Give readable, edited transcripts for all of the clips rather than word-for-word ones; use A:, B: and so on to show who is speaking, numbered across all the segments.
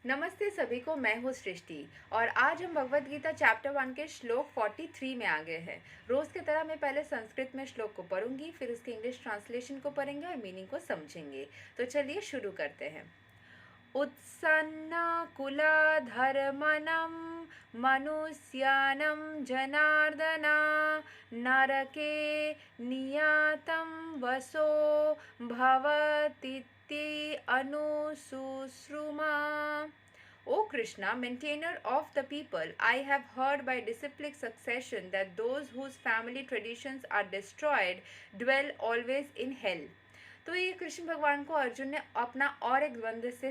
A: नमस्ते सभी को। मैं हूँ सृष्टि और आज हम भगवत गीता चैप्टर 1 के श्लोक 43 में आ गए हैं। रोज की तरह मैं पहले संस्कृत में श्लोक को पढ़ूंगी, फिर उसके इंग्लिश ट्रांसलेशन को पढ़ेंगे और मीनिंग को समझेंगे। तो चलिए शुरू करते हैं। उत्सन्नाकुलधर्मणं मनुष्यानं जनार्दना नरके नियतं वसो भवतीति अनुशुश्रुमा। O Krishna, maintainer of the people, I have heard by disciplic succession that those whose family traditions are destroyed dwell always in hell. तो ये कृष्ण भगवान को अर्जुन ने अपना और एक द्वंद्व से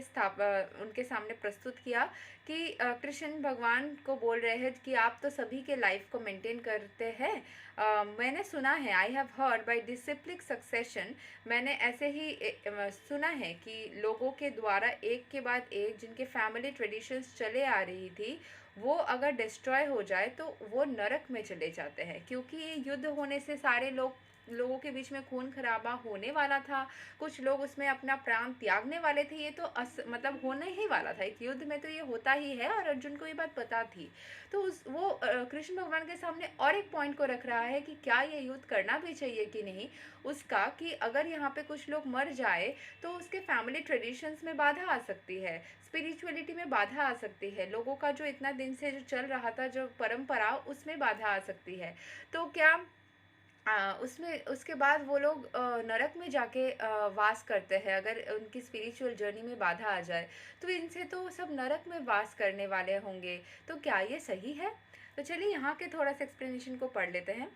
A: उनके सामने प्रस्तुत किया कि कृष्ण भगवान को बोल रहे हैं कि आप तो सभी के लाइफ को मेंटेन करते हैं। मैंने सुना है, I have heard by disciplic succession, मैंने ऐसे ही सुना है कि लोगों के द्वारा एक के बाद एक जिनके फैमिली ट्रेडिशंस चले आ रही थी वो अगर डिस्ट्रॉय हो जाए तो वो नरक में चले जाते हैं, क्योंकि ये युद्ध होने से सारे लोगों के बीच में खून खराबा होने वाला था। कुछ लोग उसमें अपना प्राण त्यागने वाले थे। ये तो मतलब होने ही वाला था, एक युद्ध में तो ये होता ही है और अर्जुन को ये बात पता थी। तो वो कृष्ण भगवान के सामने और एक पॉइंट को रख रहा है कि क्या ये युद्ध करना भी चाहिए कि नहीं, उसका कि अगर यहाँ पे कुछ लोग मर जाए तो उसके फैमिली ट्रेडिशंस में बाधा आ सकती है, स्पिरिचुअलिटी में बाधा आ सकती है, लोगों का जो इतना दिन से जो चल रहा था जो परंपरा उसमें बाधा आ सकती है। तो क्या उसमें उसके बाद वो लोग नरक में जाके वास करते हैं अगर उनकी स्पिरिचुअल जर्नी में बाधा आ जाए। तो इनसे तो सब नरक में वास करने वाले होंगे, तो क्या ये सही है? तो चलिए यहाँ के थोड़ा सा एक्सप्लेनेशन को पढ़ लेते हैं।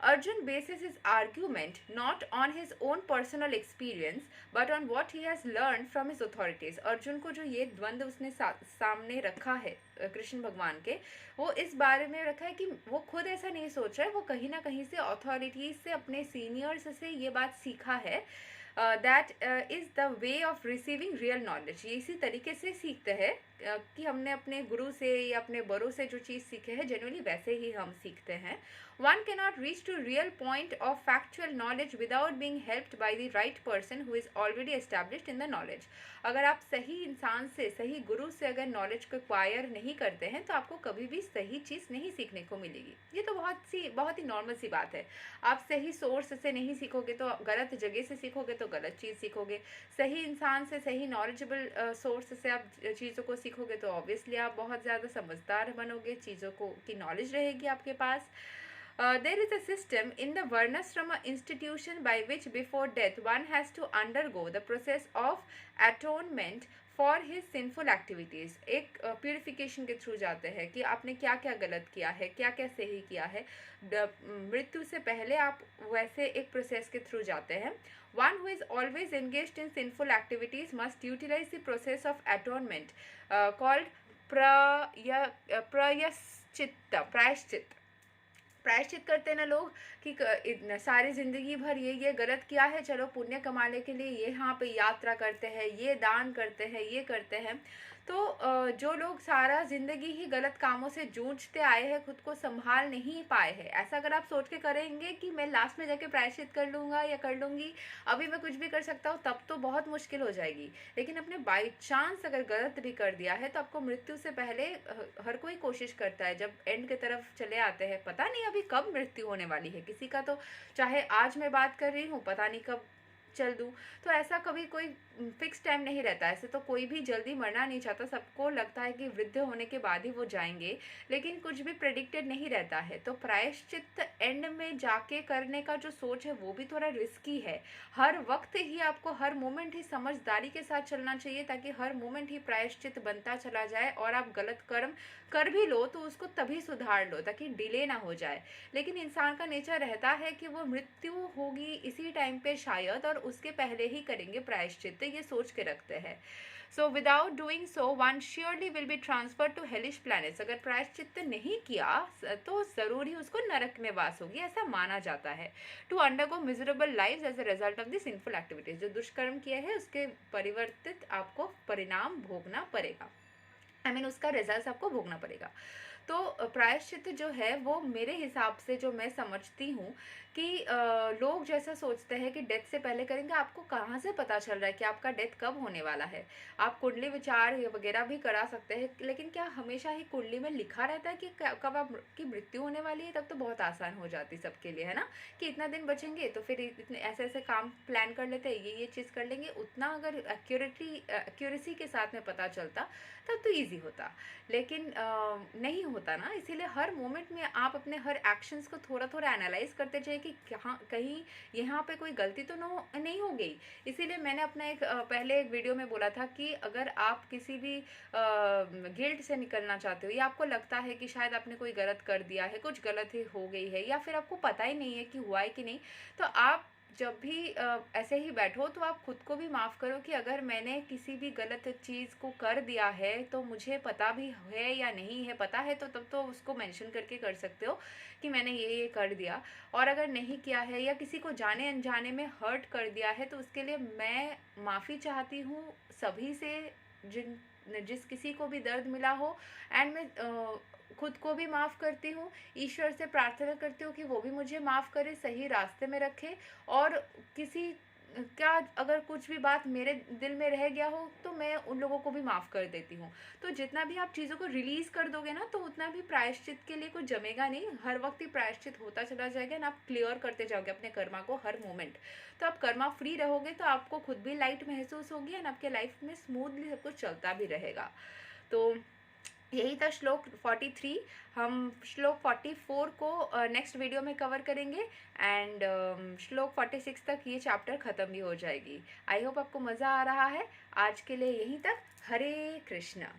A: Arjun bases his argument not on his own personal experience but on what he has learned from his authorities. Arjun को जो ये द्वंद्व उसने सामने रखा है कृष्ण भगवान के, वो इस बारे में रखा है कि वो खुद ऐसा नहीं सोच रहा है, वो कहीं ना कहीं से अथॉरिटीज से, अपने सीनियर्स से ये बात सीखा है। That is the way of receiving real knowledge. ये इसी तरीके से सीखते हैं कि हमने अपने गुरु से या अपने बड़ों से जो चीज़ सीखे हैं जनरली वैसे ही हम सीखते हैं। One cannot reach to real point of factual knowledge without being helped by the right person who is already established in the knowledge. अगर आप सही इंसान से, सही गुरु से अगर नॉलेज को एक्वायर नहीं करते हैं तो आपको कभी भी सही चीज़ नहीं सीखने को मिलेगी। ये तो बहुत ही नॉर्मल सी बात है। आप सही सोर्स से नहीं सीखोगे तो गलत जगह से सीखोगे तो गलत चीज़ सीखोगे। सही इंसान से, सही नॉलेजेबल सोर्स से आप चीज़ों को सीखोगे तो ऑब्वियसली आप बहुत ज़्यादा समझदार बनोगे, चीज़ों को की नॉलेज रहेगी आपके पास। There is a system in the Varnasrama institution by which before death one has to undergo the process of atonement for his sinful activities. एक प्यूरिफिकेशन के थ्रू जाते हैं कि आपने क्या क्या गलत किया है, क्या क्या सही किया है। मृत्यु से पहले आप वैसे एक प्रोसेस के थ्रू जाते हैं। One who is always engaged in sinful activities must utilize the process of atonement called प्रायश्चित। प्रायश्चित करते हैं ना लोग कि सारी ज़िंदगी भर ये गलत किया है, चलो पुण्य कमाने के लिए ये यहाँ पे यात्रा करते हैं, ये दान करते हैं, ये करते हैं। तो जो लोग सारा ज़िंदगी ही गलत कामों से जूझते आए हैं, खुद को संभाल नहीं पाए हैं, ऐसा अगर आप सोच के करेंगे कि मैं लास्ट में जाके प्रायश्चित कर लूँगा या कर लूँगी, अभी मैं कुछ भी कर सकता हूँ, तब तो बहुत मुश्किल हो जाएगी। लेकिन अपने बाई चांस अगर गलत भी कर दिया है तो आपको मृत्यु से पहले हर कोई कोशिश करता है, जब एंड की तरफ चले आते हैं, पता नहीं अभी कब मृत्यु होने वाली है किसी का, तो चाहे आज मैं बात कर रही हूँ, पता नहीं कब चल दूँ। तो ऐसा कभी कोई फिक्स टाइम नहीं रहता। ऐसे तो कोई भी जल्दी मरना नहीं चाहता, सबको लगता है कि वृद्ध होने के बाद ही वो जाएंगे, लेकिन कुछ भी प्रेडिक्टेड नहीं रहता है। तो प्रायश्चित एंड में जाके करने का जो सोच है वो भी थोड़ा रिस्की है। हर वक्त ही आपको, हर मोमेंट ही समझदारी के साथ चलना चाहिए ताकि हर मोमेंट ही प्रायश्चित बनता चला जाए और आप गलत कर्म कर भी लो तो उसको तभी सुधार लो ताकि डिले ना हो जाए। लेकिन इंसान का नेचर रहता है कि वो मृत्यु होगी इसी टाइम पे शायद, और उसके पहले ही करेंगे प्रायश्चित, ये सोच के रखते हैं। So without doing so one surely will be transfer to hellish planets. अगर प्रायश्चित नहीं किया तो ज़रूर ही उसको नरक में वास होगी, ऐसा माना जाता है। To undergo miserable life as a result of the sinful activities. जो दुष्कर्म किए हैं उसके परिवर्तित आपको परिणाम भोगना पड़ेगा, उसका रिजल्ट आपको भोगना पड़ेगा। तो प्रायश्चित जो है वो मेरे हिसाब से जो मैं समझती हूँ कि लोग जैसा सोचते हैं कि डेथ से पहले करेंगे, आपको कहाँ से पता चल रहा है कि आपका डेथ कब होने वाला है? आप कुंडली विचार वगैरह भी करा सकते हैं, लेकिन क्या हमेशा ही कुंडली में लिखा रहता है कि कब आपकी मृत्यु होने वाली है? तब तो बहुत आसान हो जाती सबके लिए, है ना? कि इतना दिन बचेंगे तो फिर इतने ऐसे ऐसे काम प्लान कर लेते हैं, ये चीज़ कर लेंगे। उतना अगर एक्यूरेसी के साथ में पता चलता तब तो ईजी होता, लेकिन नहीं होता ना। इसीलिए हर मोमेंट में आप अपने हर एक्शंस को थोड़ा थोड़ा एनालाइज करते जाइए कि कहीं यहाँ पे कोई गलती तो नहीं हो गई। इसीलिए मैंने अपना पहले एक वीडियो में बोला था कि अगर आप किसी भी गिल्ट से निकलना चाहते हो, या आपको लगता है कि शायद आपने कोई गलत कर दिया है, कुछ गलत ही हो गई है, या फिर आपको पता ही नहीं है कि हुआ है कि नहीं, तो आप जब भी ऐसे ही बैठो तो आप खुद को भी माफ़ करो कि अगर मैंने किसी भी गलत चीज़ को कर दिया है तो मुझे पता भी है या नहीं है, पता है तो तब तो उसको मेंशन करके कर सकते हो कि मैंने ये कर दिया। और अगर नहीं किया है या किसी को जाने अनजाने में हर्ट कर दिया है तो उसके लिए मैं माफ़ी चाहती हूँ सभी से, जिस किसी को भी दर्द मिला हो। एंड मैं खुद को भी माफ़ करती हूँ, ईश्वर से प्रार्थना करती हूँ कि वो भी मुझे माफ़ करे, सही रास्ते में रखे। और किसी का अगर कुछ भी बात मेरे दिल में रह गया हो तो मैं उन लोगों को भी माफ़ कर देती हूँ। तो जितना भी आप चीज़ों को रिलीज़ कर दोगे ना, तो उतना भी प्रायश्चित के लिए कुछ जमेगा नहीं, हर वक्त ही प्रायश्चित होता चला जाएगा ना, आप क्लियर करते जाओगे अपने कर्मा को हर मोमेंट। तो आप कर्मा फ्री रहोगे तो आपको खुद भी लाइट महसूस होगी एंड आपके लाइफ में स्मूथली सब कुछ चलता भी रहेगा। तो यही था श्लोक 43। हम श्लोक 44 को नेक्स्ट वीडियो में कवर करेंगे एंड श्लोक 46 तक ये चैप्टर ख़त्म भी हो जाएगी। आई होप आपको मज़ा आ रहा है। आज के लिए यहीं तक। हरे कृष्णा।